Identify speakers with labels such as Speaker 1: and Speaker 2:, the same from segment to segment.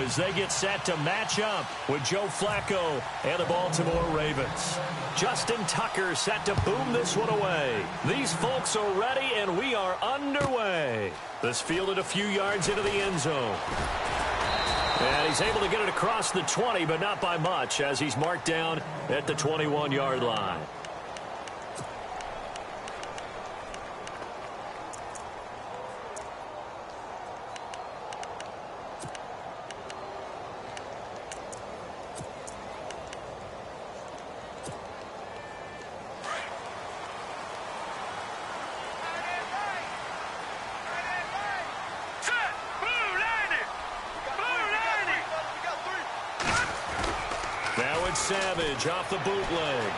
Speaker 1: as they get set to match up with Joe Flacco and the Baltimore Ravens. Justin Tucker set to boom this one away. These folks are ready, and we are underway. This fielded a few yards into the end zone. And he's able to get it across the 20, but not by much, as he's marked down at the 21-yard line. Savage off the bootleg.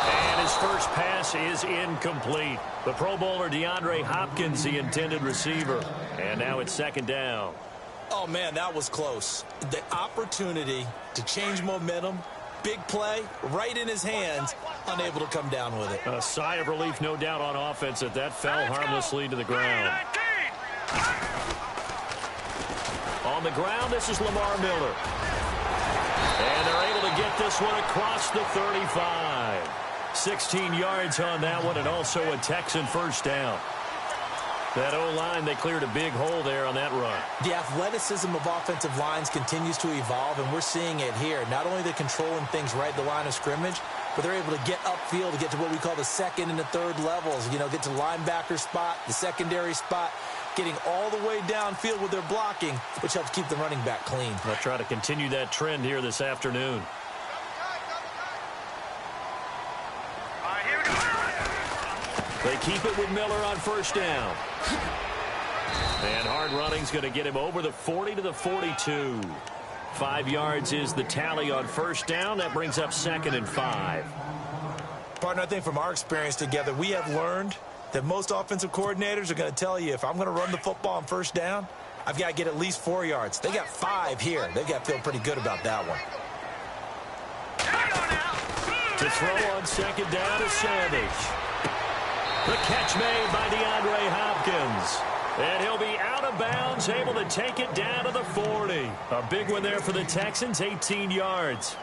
Speaker 1: And his first pass is incomplete. The Pro Bowler DeAndre Hopkins, the intended receiver. And now it's second down.
Speaker 2: Oh, man, that was close. The opportunity to change momentum, big play, right in his hands, unable to come down with it.
Speaker 1: A sigh of relief, no doubt, on offense that fell harmlessly to the ground. On the ground, this is Lamar Miller. And they're able to get this one across the 35. 16 yards on that one, and also a Texan first down. That O-line, they cleared a big hole there on that run.
Speaker 2: The athleticism of offensive lines continues to evolve, and we're seeing it here. Not only they're controlling things right at the line of scrimmage, but they're able to get upfield to get to what we call the second and the third levels. You know, get to linebacker spot, the secondary spot, getting all the way downfield with their blocking, which helps keep the running back clean.
Speaker 1: They'll try to continue that trend here this afternoon. They keep it with Miller on first down. And hard running's going to get him over the 40 to the 42. 5 yards is the tally on first down. That brings up 2nd and 5.
Speaker 2: Partner, I think from our experience together, we have learned that most offensive coordinators are going to tell you, if I'm going to run the football on first down, I've got to get at least 4 yards. They got 5 here. They've got to feel pretty good about that one.
Speaker 1: To throw on second down is Savage. The catch made by DeAndre Hopkins. And he'll be out of bounds, able to take it down to the 40. A big one there for the Texans, 18 yards.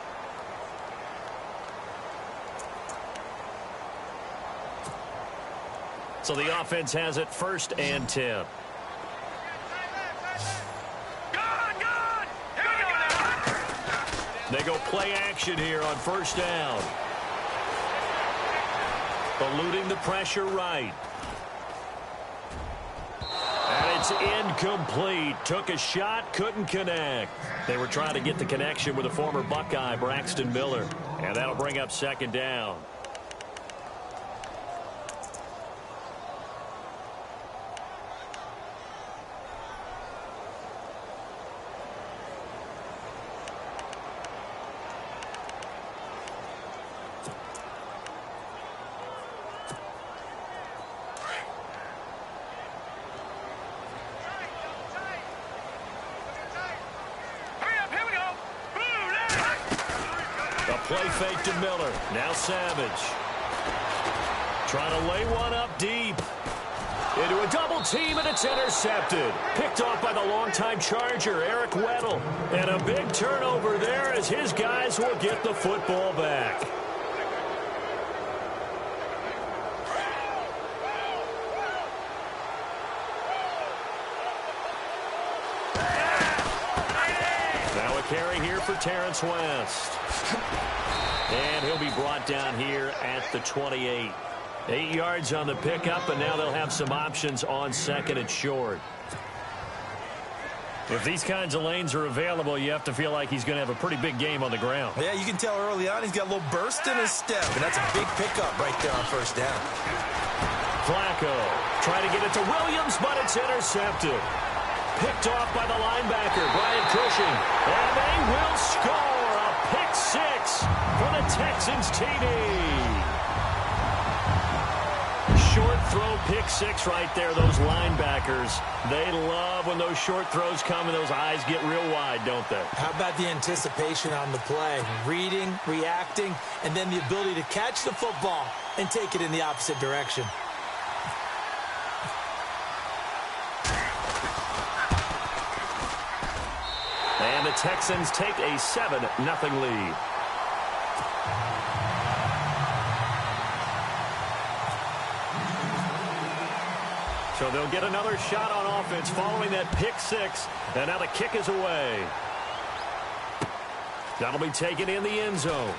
Speaker 1: So the offense has it 1st and 10. They go play action here on first down. Eluding the pressure right. And it's incomplete. Took a shot, couldn't connect. They were trying to get the connection with a former Buckeye, Braxton Miller. And that'll bring up second down. Play fake to Miller. Now Savage. Trying to lay one up deep. Into a double team, and it's intercepted. Picked off by the longtime Charger, Eric Weddle. And a big turnover there as his guys will get the football back. Now a carry here for Terrence West. And he'll be brought down here at the 28. 8 yards on the pickup, and now they'll have some options on second and short. If these kinds of lanes are available, you have to feel like he's going to have a pretty big game on the ground.
Speaker 2: Yeah, you can tell early on he's got a little burst in his step, and that's a big pickup right there on first down.
Speaker 1: Flacco trying to get it to Williams, but it's intercepted. Picked off by the linebacker, Brian Cushing. And they will score a pick six for the Texans TD. Short throw pick six right there. Those linebackers, they love when those short throws come and those eyes get real wide, don't they?
Speaker 2: How about the anticipation on the play? Reading, reacting, and then the ability to catch the football and take it in the opposite direction.
Speaker 1: Texans take a 7-0 lead. So they'll get another shot on offense following that pick six. And now the kick is away. That'll be taken in the end zone.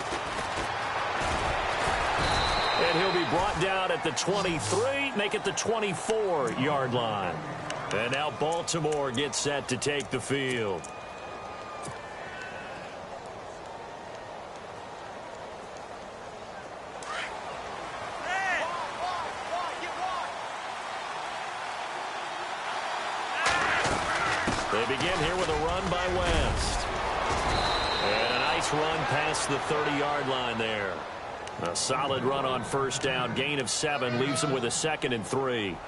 Speaker 1: And he'll be brought down at the 23, make it the 24-yard line. And now Baltimore gets set to take the field. They begin here with a run by West. And a nice run past the 30-yard line there. A solid run on first down. Gain of 7 leaves them with a 2nd and 3.
Speaker 2: Well,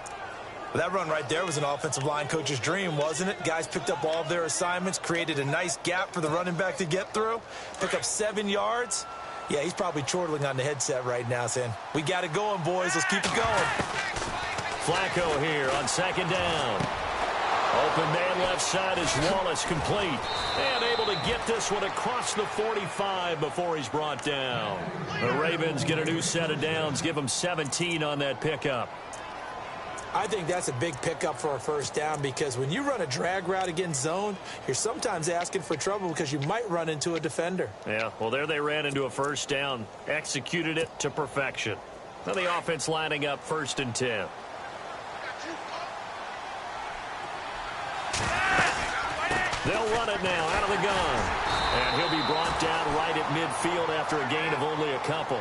Speaker 2: that run right there was an offensive line coach's dream, wasn't it? Guys picked up all of their assignments, created a nice gap for the running back to get through, pick up 7 yards. Yeah, he's probably chortling on the headset right now saying, we got it going, boys. Let's keep it going.
Speaker 1: Flacco here on 2nd down. Open man left side is Wallace, complete. And able to get this one across the 45 before he's brought down. The Ravens get a new set of downs, give them 17 on that pickup.
Speaker 2: I think that's a big pickup for a first down because when you run a drag route against zone, you're sometimes asking for trouble because you might run into a defender.
Speaker 1: Yeah, well, there they ran into a first down, executed it to perfection. Now the offense lining up 1st and 10. They'll run it now out of the gun. And he'll be brought down right at midfield after a gain of only a couple.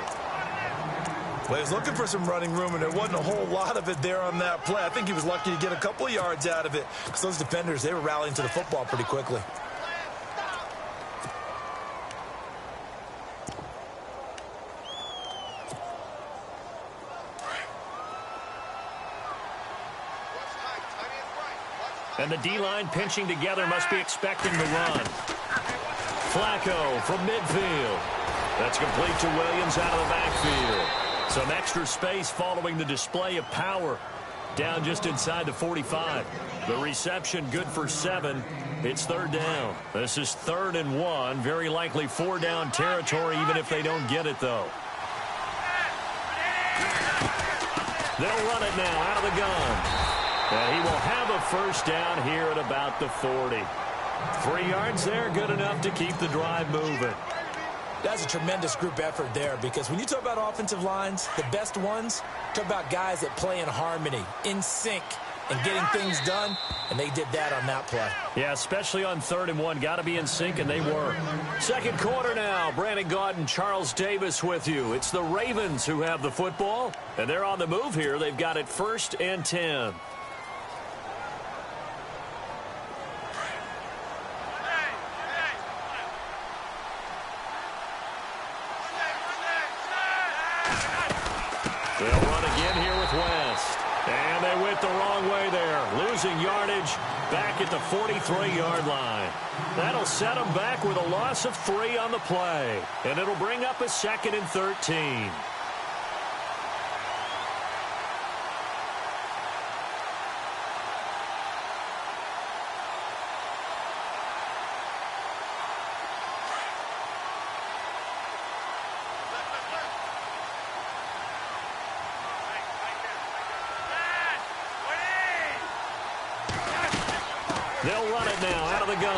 Speaker 2: Well, he was looking for some running room, and there wasn't a whole lot of it there on that play. I think he was lucky to get a couple of yards out of it because those defenders, they were rallying to the football pretty quickly.
Speaker 1: And the D-line pinching together must be expecting the run. Flacco from midfield. That's complete to Williams out of the backfield. Some extra space following the display of power. Down just inside the 45. The reception good for 7. It's 3rd down. This is 3rd and 1. Very likely 4-down territory even if they don't get it, though. They'll run it now out of the gun. And he will have a first down here at about the 40. 3 yards there, good enough to keep the drive moving.
Speaker 2: That's a tremendous group effort there because when you talk about offensive lines, the best ones, talk about guys that play in harmony, in sync, and getting things done, and they did that on that play.
Speaker 1: Yeah, especially on 3rd and 1. Got to be in sync, and they were. 2nd quarter now. Brandon Gaudin and Charles Davis with you. It's the Ravens who have the football, and they're on the move here. They've got it 1st and 10. They'll run again here with West. And they went the wrong way there. Losing yardage back at the 43-yard line. That'll set them back with a loss of 3 on the play. And it'll bring up a 2nd and 13. They'll run it now out of the gun.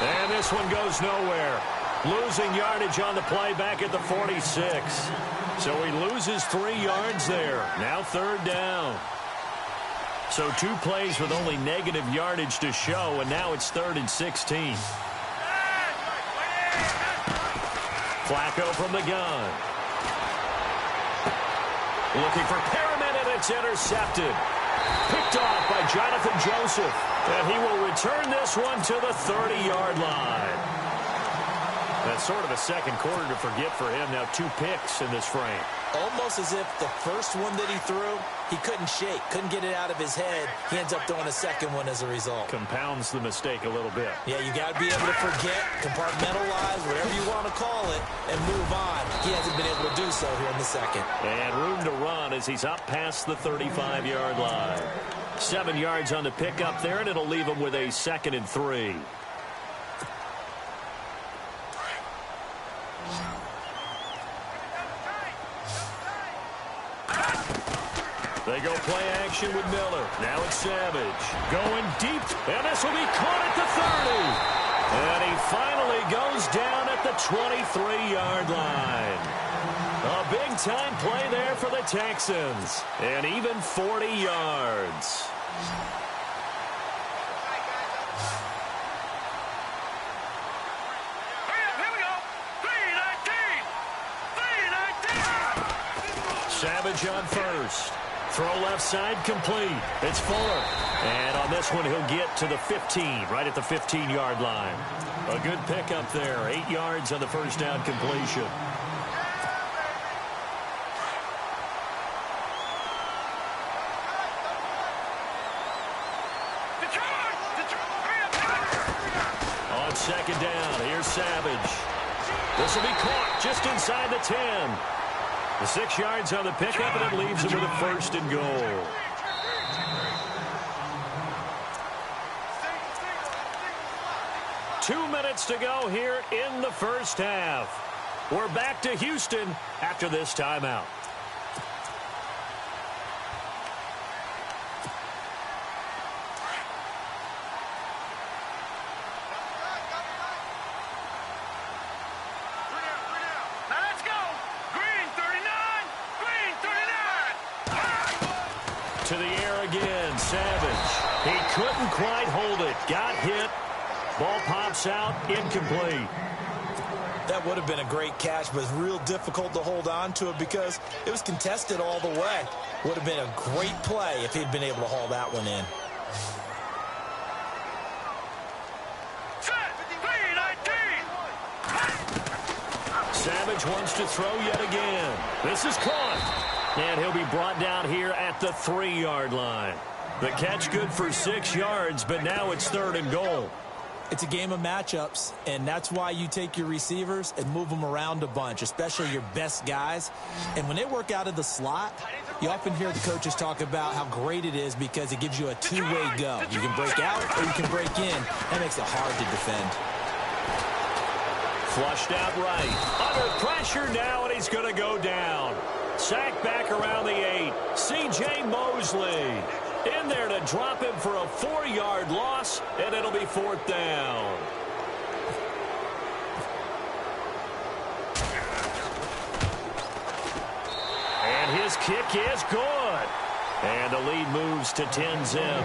Speaker 1: And this one goes nowhere. Losing yardage on the play back at the 46. So he loses 3 yards there. Now 3rd down. So 2 plays with only negative yardage to show, and now it's 3rd and 16. Flacco from the gun. Looking for Perriman, and it's intercepted. Picked off by Jonathan Joseph. And he will return this one to the 30-yard line. That's sort of a second quarter to forget for him. Now 2 picks in this frame.
Speaker 2: Almost as if the first one that he threw, he couldn't shake, couldn't get it out of his head. He ends up throwing a second one as a result.
Speaker 1: Compounds the mistake a little bit.
Speaker 2: Yeah, you got to be able to forget, compartmentalize, whatever you want to call it, and move on. He hasn't been able to do so here in the second.
Speaker 1: And room to run as he's up past the 35-yard line. 7 yards on the pickup there, and it'll leave him with a 2nd and 3. They go play action with Miller. Now it's Savage. Going deep, and this will be caught at the 30. And he finally goes down at the 23-yard line. A big-time play there for the Texans. And even 40 yards. Savage on first. Throw left side complete. It's Fuller. And on this one, he'll get to the 15, right at the 15-yard line. A good pickup there. 8 yards on the first down completion. On second down, here's Savage. This will be caught just inside the 10. The 6 yards on the pickup, and it leaves him with a first and goal. Two minutes to go here in the first half. We're back to Houston after this timeout. To the air again, Savage. He couldn't quite hold it. Got hit. Ball pops out, incomplete.
Speaker 2: That would have been a great catch, but it's real difficult to hold on to it because it was contested all the way. Would have been a great play if he'd been able to haul that one in.
Speaker 1: Savage wants to throw yet again. This is caught. And he'll be brought down here at the 3-yard line. The catch good for 6 yards, but now it's 3rd and goal.
Speaker 2: It's a game of matchups, and that's why you take your receivers and move them around a bunch, especially your best guys. And when they work out of the slot, you often hear the coaches talk about how great it is because it gives you a two-way go. You can break out or you can break in. That makes it hard to defend.
Speaker 1: Flushed out right. Under pressure now, and he's going to go down. Sacked back around the 8. C.J. Mosley in there to drop him for a 4-yard loss, and it'll be 4th down. And his kick is good. And the lead moves to 10-zip.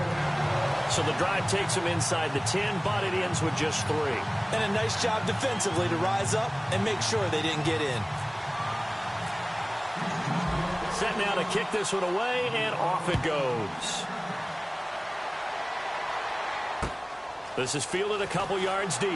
Speaker 1: So the drive takes him inside the 10, but it ends with just 3.
Speaker 2: And a nice job defensively to rise up and make sure they didn't get in.
Speaker 1: Set now to kick this one away, and off it goes. This is fielded a couple yards deep.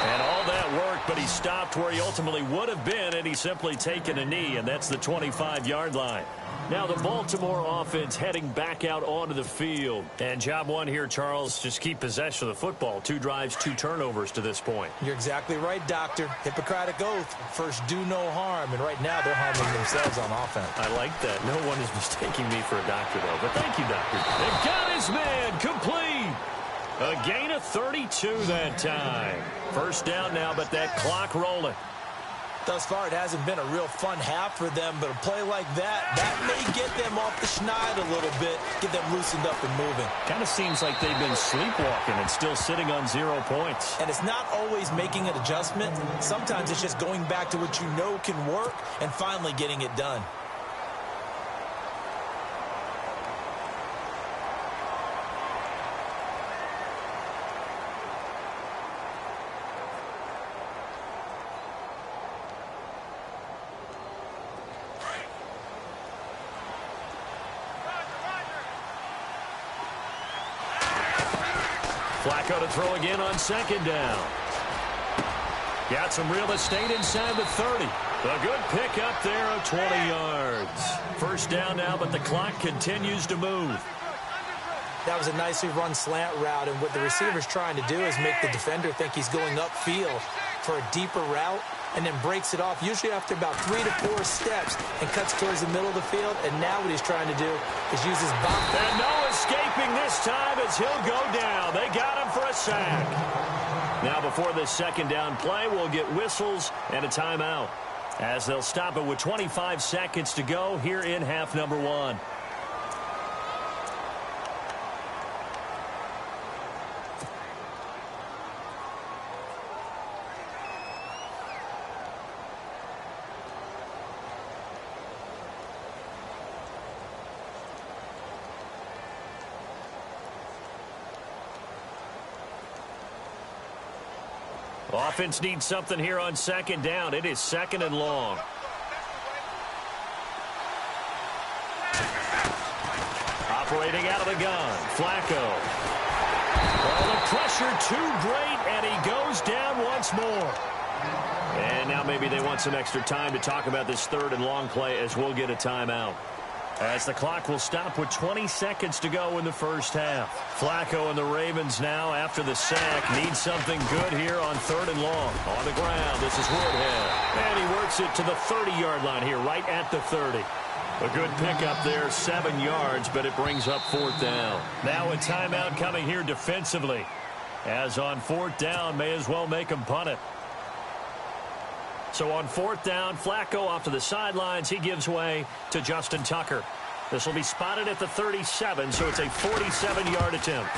Speaker 1: And all that worked, but he stopped where he ultimately would have been, and he's simply taken a knee, and that's the 25-yard line. Now the Baltimore offense heading back out onto the field. And job one here, Charles, just keep possession of the football. 2 drives, 2 turnovers to this point.
Speaker 2: You're exactly right, Doctor. Hippocratic oath. First, do no harm. And right now, they're harming themselves on offense.
Speaker 1: I like that. No one is mistaking me for a doctor, though. But thank you, Doctor. They got his man complete. A gain of 32 that time. First down now, but that clock rolling.
Speaker 2: Thus far, it hasn't been a real fun half for them, but a play like that may get them off the schneid a little bit, get them loosened up and moving.
Speaker 1: Kind of seems like they've been sleepwalking and still sitting on 0 points.
Speaker 2: And it's not always making an adjustment. Sometimes it's just going back to what you know can work and finally getting it done.
Speaker 1: Flacco to throw again on second down. Got some real estate inside the 30. A good pickup there of 20 yards. First down now, but the clock continues to move.
Speaker 2: That was a nicely run slant route, and what the receiver's trying to do is make the defender think he's going upfield for a deeper route, and then breaks it off, usually after about 3 to 4 steps, and cuts towards the middle of the field. And now what he's trying to do is use his body.
Speaker 1: And no escaping this time as he'll go down. They got him for a sack. Now before this second down play, we'll get whistles and a timeout. as they'll stop it with 25 seconds to go here in half number one. Offense needs something here on second down. It is second and long. Operating out of the gun, Flacco. Oh, the pressure too great, and he goes down once more. And now maybe they want some extra time to talk about this third and long play as we'll get a timeout. As the clock will stop with 20 seconds to go in the first half. Flacco and the Ravens now, after the sack, need something good here on third and long. On the ground, this is Woodhead. And he works it to the 30-yard line here, right at the 30. A good pickup there, 7 yards, but it brings up fourth down. Now a timeout coming here defensively. As on fourth down, may as well make him punt it. So on fourth down, Flacco off to the sidelines. He gives way to Justin Tucker. This will be spotted at the 37, so it's a 47-yard attempt.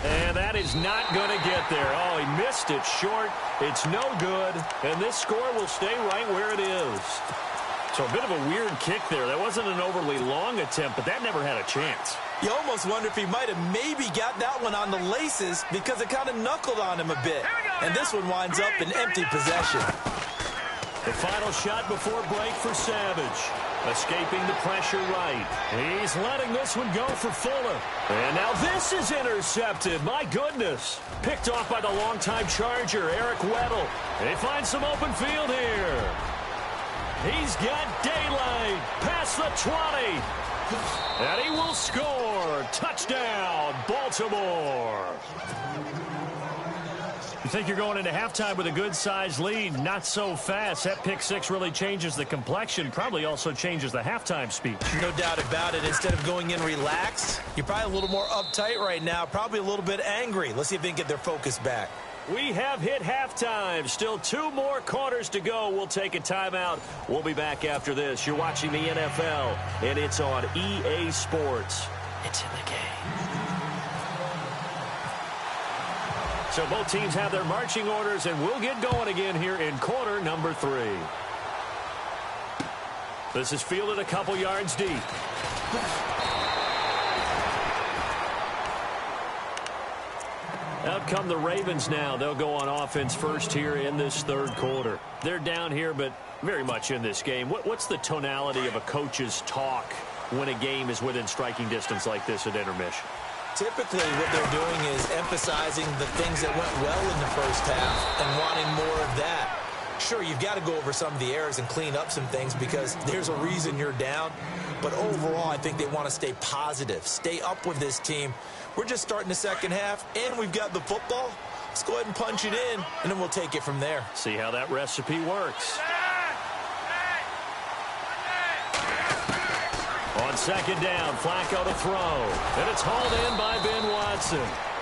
Speaker 1: And that is not going to get there. Oh, he missed it short. It's no good. And this score will stay right where it is. So a bit of a weird kick there. That wasn't an overly long attempt, but that never had a chance.
Speaker 2: You almost wonder if he might have maybe got that one on the laces because it kind of knuckled on him a bit. And this one winds up in empty possession.
Speaker 1: The final shot before break for Savage. Escaping the pressure right. He's letting this one go for Fuller. And now this is intercepted. My goodness. Picked off by the longtime Charger, Eric Weddle. They find some open field here. He's got daylight past the 20. And he will score. Touchdown, Baltimore. You think you're going into halftime with a good-sized lead. Not so fast. That pick six really changes the complexion. Probably also changes the halftime speech.
Speaker 2: No doubt about it. Instead of going in relaxed, you're probably a little more uptight right now. Probably a little bit angry. Let's see if they can get their focus back.
Speaker 1: We have hit halftime. Still 2 more quarters to go. We'll take a timeout. We'll be back after this. You're watching the NFL, and it's on EA Sports. It's in the game. So both teams have their marching orders, and we'll get going again here in quarter number 3. This is fielded a couple yards deep. Out come the Ravens now. They'll go on offense first here in this third quarter. They're down here, but very much in this game. What's the tonality of a coach's talk when a game is within striking distance like this at intermission?
Speaker 2: Typically, what they're doing is emphasizing the things that went well in the first half and wanting more of that. Sure, you've got to go over some of the errors and clean up some things because there's a reason you're down. But overall, I think they want to stay positive, stay up with this team. We're just starting the second half, and we've got the football. Let's go ahead and punch it in, and then we'll take it from there.
Speaker 1: See how that recipe works. On second down, Flacco to throw. And it's hauled in by Ben Watson.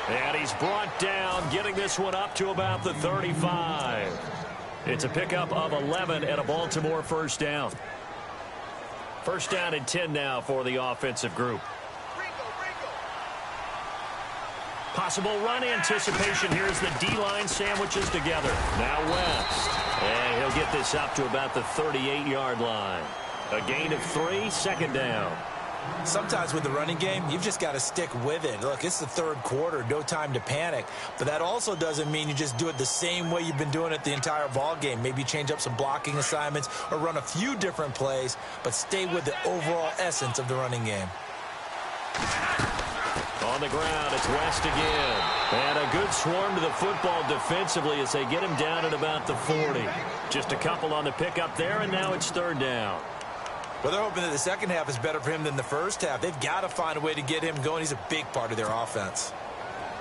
Speaker 1: And he's brought down, getting this one up to about the 35. It's a pickup of 11 and a Baltimore first down. First down and 10 now for the offensive group. Possible run anticipation here as the D-line sandwiches together. Now West. And he'll get this up to about the 38-yard line. A gain of 3, second down.
Speaker 2: Sometimes with the running game, you've just got to stick with it. Look, it's the third quarter, no time to panic. But that also doesn't mean you just do it the same way you've been doing it the entire ball game. Maybe change up some blocking assignments or run a few different plays, but stay with the overall essence of the running game.
Speaker 1: On the ground, it's West again. And a good swarm to the football defensively as they get him down at about the 40. Just a couple on the pickup there, and now it's third down.
Speaker 2: Well, they're hoping that the second half is better for him than the first half. They've got to find a way to get him going. He's a big part of their offense.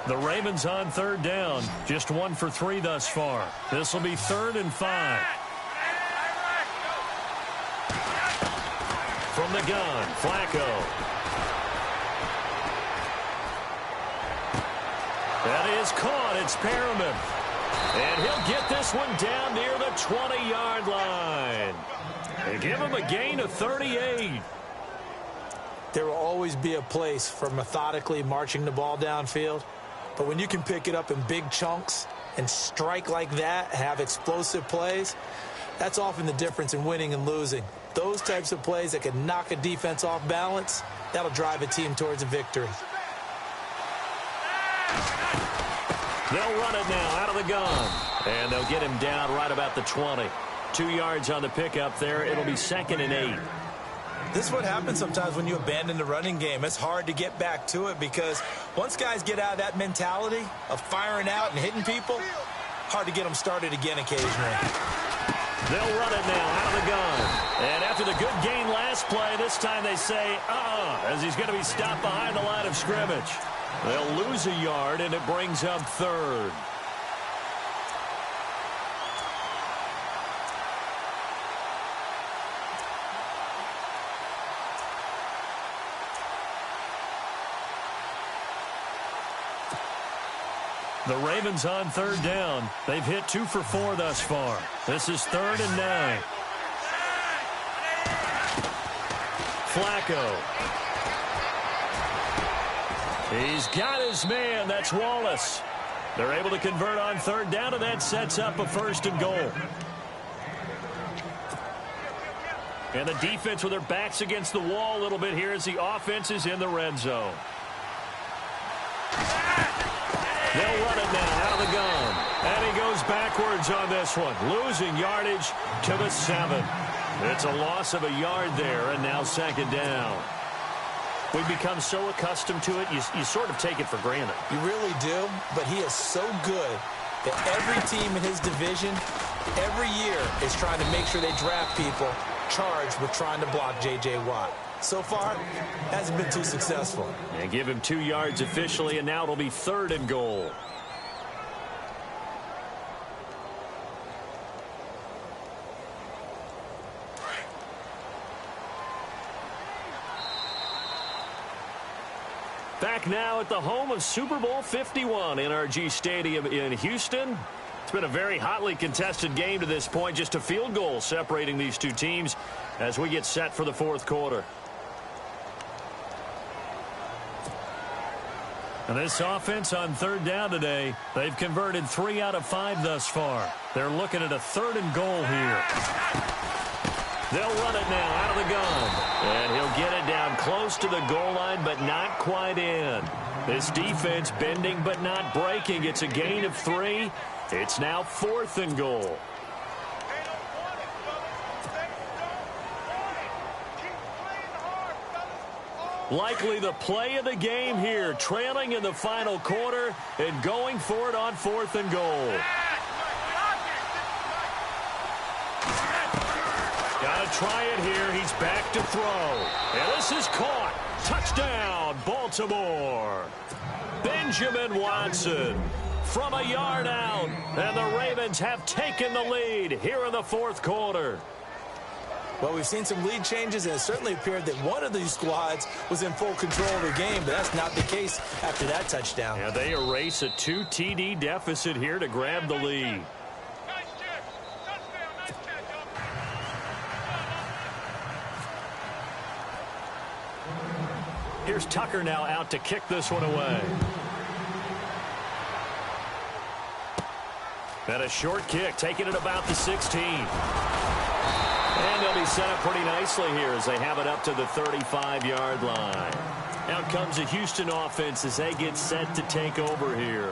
Speaker 1: The Ravens on third down. Just 1 for 3 thus far. This will be 3rd and 5. From the gun, Flacco. That is caught. It's Perriman. And he'll get this one down near the 20-yard line. They give him a gain of 38.
Speaker 2: There will always be a place for methodically marching the ball downfield. But when you can pick it up in big chunks and strike like that, have explosive plays, that's often the difference in winning and losing. Those types of plays that can knock a defense off balance, that'll drive a team towards a victory.
Speaker 1: They'll run it now out of the gun. And they'll get him down right about the 20. 2 yards on the pickup there. It'll be 2nd and 8.
Speaker 2: This is what happens sometimes when you abandon the running game. It's hard to get back to it because once guys get out of that mentality of firing out and hitting people, hard to get them started again occasionally.
Speaker 1: They'll run it now out of the gun. And after the good gain last play, this time they say, as he's going to be stopped behind the line of scrimmage. They'll lose a yard, and it brings up 3rd. The Ravens on 3rd down. They've hit 2 for 4 thus far. This is 3rd and 9. Flacco. He's got his man. That's Wallace. They're able to convert on 3rd down, and that sets up a 1st and goal. And the defense with their backs against the wall a little bit here as the offense is in the red zone. They'll run it now out of the gun. And he goes backwards on this one, losing yardage to the 7. It's a loss of a yard there, and now 2nd down. We've become so accustomed to it, you sort of take it for granted.
Speaker 2: You really do, but he is so good that every team in his division, every year, is trying to make sure they draft people charged with trying to block J.J. Watt. So far, hasn't been too successful.
Speaker 1: And give him 2 yards officially, and now it'll be 3rd and goal. Back now at the home of Super Bowl 51, NRG Stadium in Houston. It's been a very hotly contested game to this point. Just a field goal separating these two teams as we get set for the 4th quarter. And this offense on 3rd down today, they've converted 3 out of 5 thus far. They're looking at a 3rd and goal here. They'll run it now out of the gun. And he'll get it down close to the goal line, but not quite in. This defense bending but not breaking. It's a gain of 3. It's now 4th and goal. Likely the play of the game here, trailing in the final quarter and going for it on 4th and goal. Got to try it here. He's back to throw. And this is caught. Touchdown, Baltimore. Benjamin Watson from a yard out. And the Ravens have taken the lead here in the 4th quarter.
Speaker 2: Well, we've seen some lead changes, and it certainly appeared that one of these squads was in full control of the game, but that's not the case after that touchdown.
Speaker 1: Yeah, they erase a 2 TD deficit here to grab the lead. Here's Tucker now out to kick this one away. And a short kick, taking it about the 16. And they'll be set up pretty nicely here as they have it up to the 35-yard line. Out comes the Houston offense as they get set to take over here.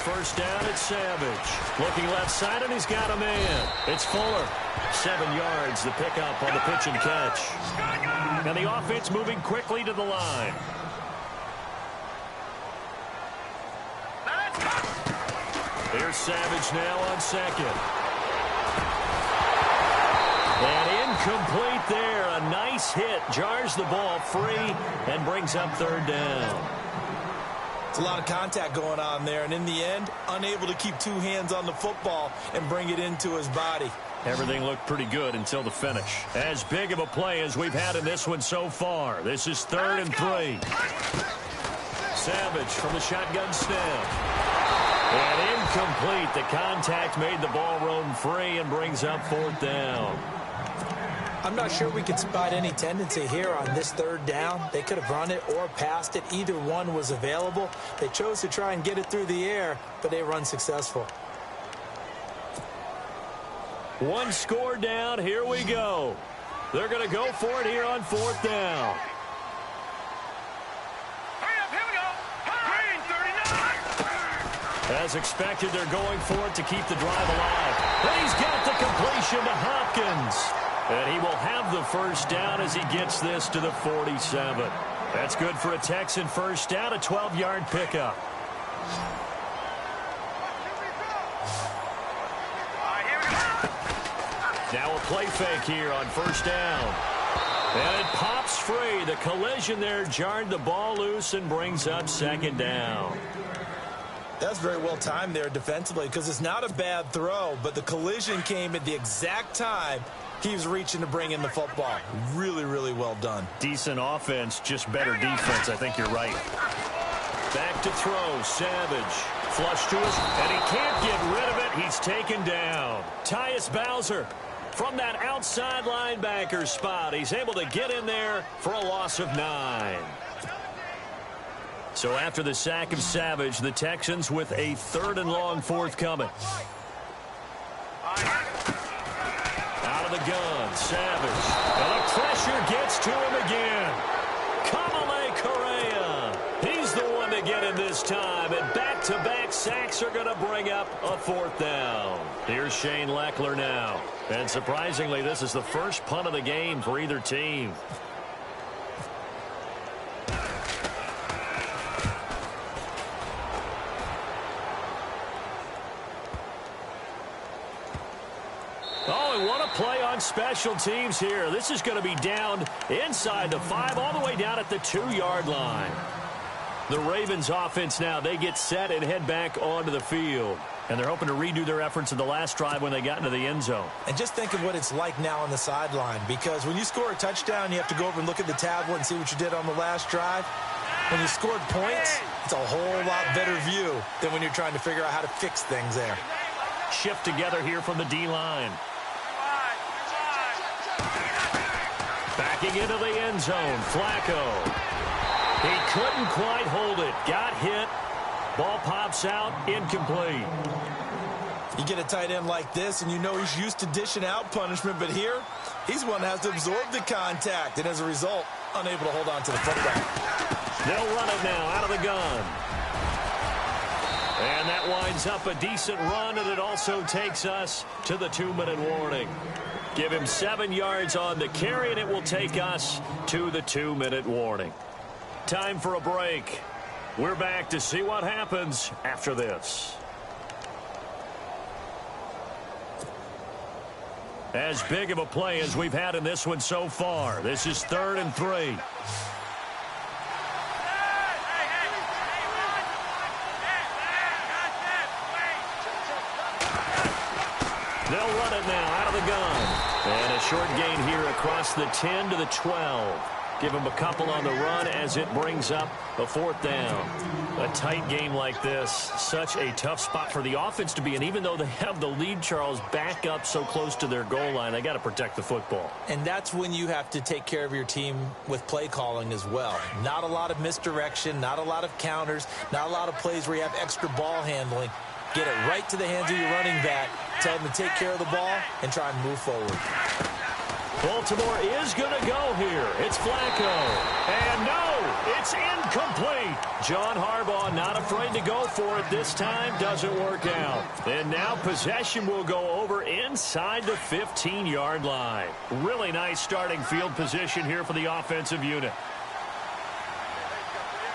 Speaker 1: First down, it's Savage. Looking left side, and he's got a man. It's Fuller. 7 yards, the pickup on the pitch and catch. And the offense moving quickly to the line. Here's Savage now on 2nd. And incomplete there. A a nice hit, jars the ball free, and brings up third down.
Speaker 2: It's a lot of contact going on there, and in the end, unable to keep two hands on the football and bring it into his body.
Speaker 1: Everything looked pretty good until the finish. As big of a play as we've had in this one so far. This is 3rd and 3. Savage from the shotgun snap. And incomplete. The contact made the ball roam free and brings up 4th down.
Speaker 2: I'm not sure we could spot any tendency here on this 3rd down. They could have run it or passed it. Either one was available. They chose to try and get it through the air, but they were unsuccessful.
Speaker 1: One score down. Here we go. They're going to go for it here on 4th down. As expected, they're going for it to keep the drive alive. And he's got the completion to Hopkins. And he will have the first down as he gets this to the 47. That's good for a Texan first down, a 12-yard pickup. Now a play fake here on first down. And it pops free. The collision there jarred the ball loose and brings up 2nd down.
Speaker 2: That's very well timed there defensively because it's not a bad throw, but the collision came at the exact time he was reaching to bring in the football. Really, really well done.
Speaker 1: Decent offense, just better defense. I think you're right. Back to throw. Savage. Flush to us, and he can't get rid of it. He's taken down. Tyus Bowser from that outside linebacker spot. He's able to get in there for a loss of 9. So after the sack of Savage, the Texans with a 3rd and long forthcoming. Out of the gun, Savage. And the pressure gets to him again. Kamale Correa. He's the one to get in this time. And back-to-back sacks are going to bring up a 4th down. Here's Shane Leckler now. And surprisingly, this is the first punt of the game for either team. Oh, and what a play on special teams here. This is going to be down inside the 5, all the way down at the 2-yard line. The Ravens offense now, they get set and head back onto the field. And they're hoping to redo their efforts in the last drive when they got into the end zone.
Speaker 2: And just think of what it's like now on the sideline, because when you score a touchdown, you have to go over and look at the tablet and see what you did on the last drive. When you scored points, it's a whole lot better view than when you're trying to figure out how to fix things there.
Speaker 1: Shift together here from the D-line. Backing into the end zone, Flacco. He couldn't quite hold it. Got hit. Ball pops out, incomplete.
Speaker 2: You get a tight end like this, and you know he's used to dishing out punishment, but here, he's one that has to absorb the contact, and as a result, unable to hold on to the football.
Speaker 1: They'll run it now out of the gun. And that winds up a decent run, and it also takes us to the 2-minute warning. Give him 7 yards on the carry, and it will take us to the 2-minute warning. Time for a break. We're back to see what happens after this. As big of a play as we've had in this one so far. This is 3rd and 3. They'll run it now out of the gun. And a short gain here across the 10 to the 12. Give him a couple on the run as it brings up a 4th down. A tight game like this, such a tough spot for the offense to be in. Even though they have the lead, Charles, back up so close to their goal line, they got to protect the football.
Speaker 2: And that's when you have to take care of your team with play calling as well. Not a lot of misdirection, not a lot of counters, not a lot of plays where you have extra ball handling. Get it right to the hands of your running back, tell them to take care of the ball, and try and move forward.
Speaker 1: Baltimore is going to go here. It's Flacco. And no, it's incomplete. John Harbaugh not afraid to go for it this time. Doesn't work out. And now possession will go over inside the 15-yard line. Really nice starting field position here for the offensive unit.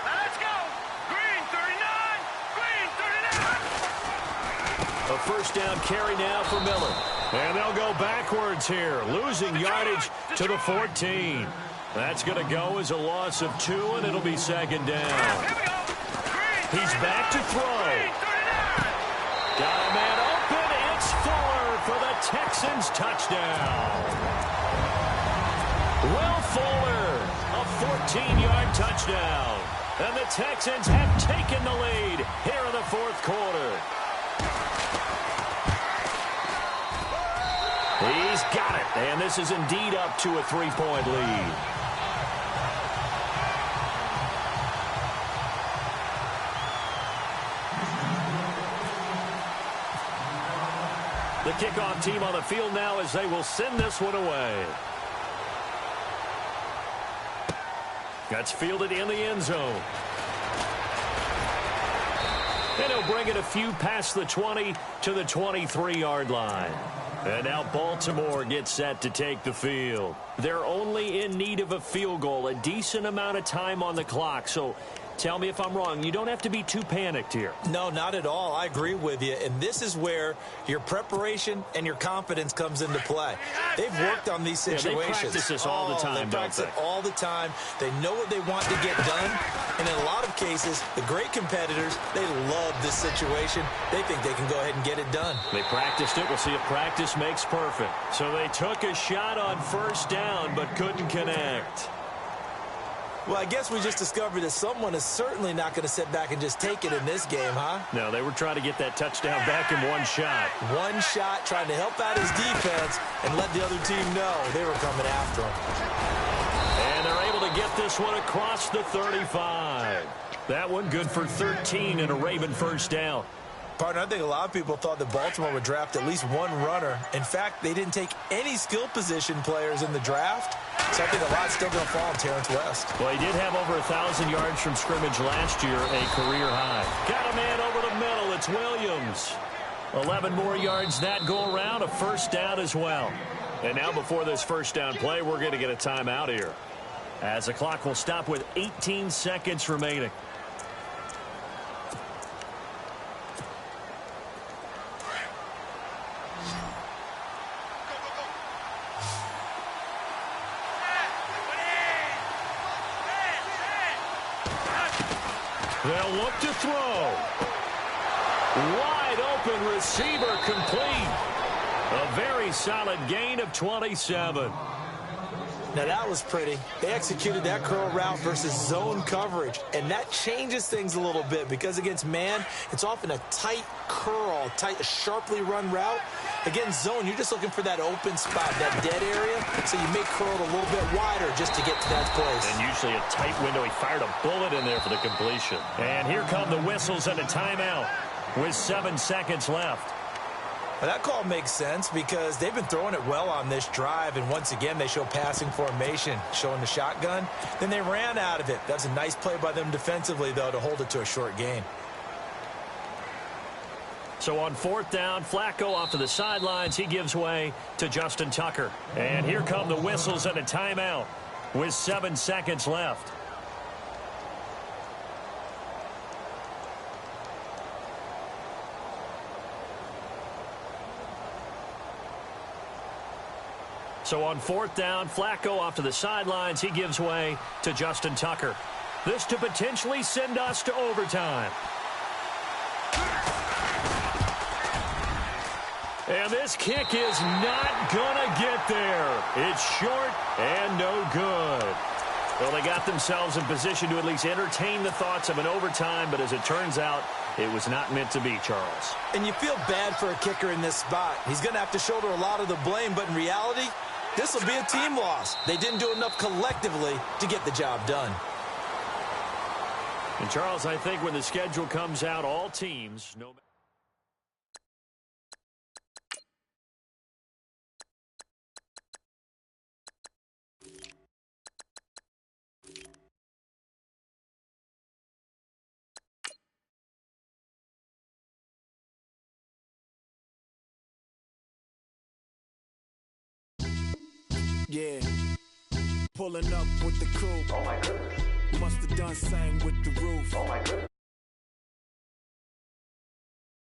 Speaker 3: Let's go. Green 39. Green 39.
Speaker 1: A first down carry now for Miller. And they'll go backwards here, losing yardage to the 14. That's going to go as a loss of 2, and it'll be second down. He's back to throw. Got a man open. It's Fuller for the Texans touchdown. Will Fuller, a 14-yard touchdown. And the Texans have taken the lead here in the fourth quarter. He's got it, and this is indeed up to a 3-point lead. The kickoff team on the field now as they will send this one away. That's fielded in the end zone. And he'll bring it a few past the 20 to the 23-yard line. And now Baltimore gets set to take the field. They're only in need of a field goal, a decent amount of time on the clock. So tell me if I'm wrong. You don't have to be too panicked here.
Speaker 2: No, not at all. I agree with you. And this is where your preparation and your confidence comes into play. They've worked on these situations.
Speaker 1: Yeah, they practice this all the time,
Speaker 2: They practice it all the time. They know what they want to get done. And in a lot of cases, the great competitors, they love this situation. They think they can go ahead and get it done.
Speaker 1: They practiced it. We'll see if practice makes perfect. So they took a shot on first down but couldn't connect.
Speaker 2: Well, I guess we just discovered that someone is certainly not going to sit back and just take it in this game, huh?
Speaker 1: No, they were trying to get that touchdown back in one shot.
Speaker 2: One shot, trying to help out his defense and let the other team know they were coming after him.
Speaker 1: And they're able to get this one across the 35. That one good for 13 and a Raven first down.
Speaker 2: Partner, I think a lot of people thought that Baltimore would draft at least one runner. In fact, they didn't take any skill position players in the draft. So I think a lot's still going to fall on Terrence West.
Speaker 1: Well, he did have over 1,000 yards from scrimmage last year, a career high. Got a man over the middle. It's Williams. 11 more yards that go around, a first down as well. And now before this first down play, we're going to get a timeout here, as the clock will stop with 18 seconds remaining. They'll look to throw. Wide open receiver complete. A very solid gain of 27.
Speaker 2: Now, that was pretty. They executed that curl route versus zone coverage, and that changes things a little bit because against man, it's often a tight curl, tight, sharply run route. Against zone, you're just looking for that open spot, that dead area, so you may curl it a little bit wider just to get to that place.
Speaker 1: And usually a tight window. He fired a bullet in there for the completion. And here come the whistles and a timeout with 7 seconds left.
Speaker 2: Well, that call makes sense because they've been throwing it well on this drive, and once again, they show passing formation, showing the shotgun. Then they ran out of it. That's a nice play by them defensively, though, to hold it to a short gain.
Speaker 1: So on fourth down, Flacco off to the sidelines. He gives way to Justin Tucker. And here come the whistles and a timeout with 7 seconds left. So on fourth down, Flacco off to the sidelines. He gives way to Justin Tucker. This to potentially send us to overtime. And this kick is not going to get there. It's short and no good. Well, they got themselves in position to at least entertain the thoughts of an overtime, but as it turns out, it was not meant to be, Charles.
Speaker 2: And you feel bad for a kicker in this spot. He's going to have to shoulder a lot of the blame, but in reality, this will be a team loss. They didn't do enough collectively to get the job done.
Speaker 1: And, Charles, I think when the schedule comes out, all teams, no matter.
Speaker 4: Yeah, pulling up with the crew. Oh my goodness. Must have done same with the roof. Oh my goodness.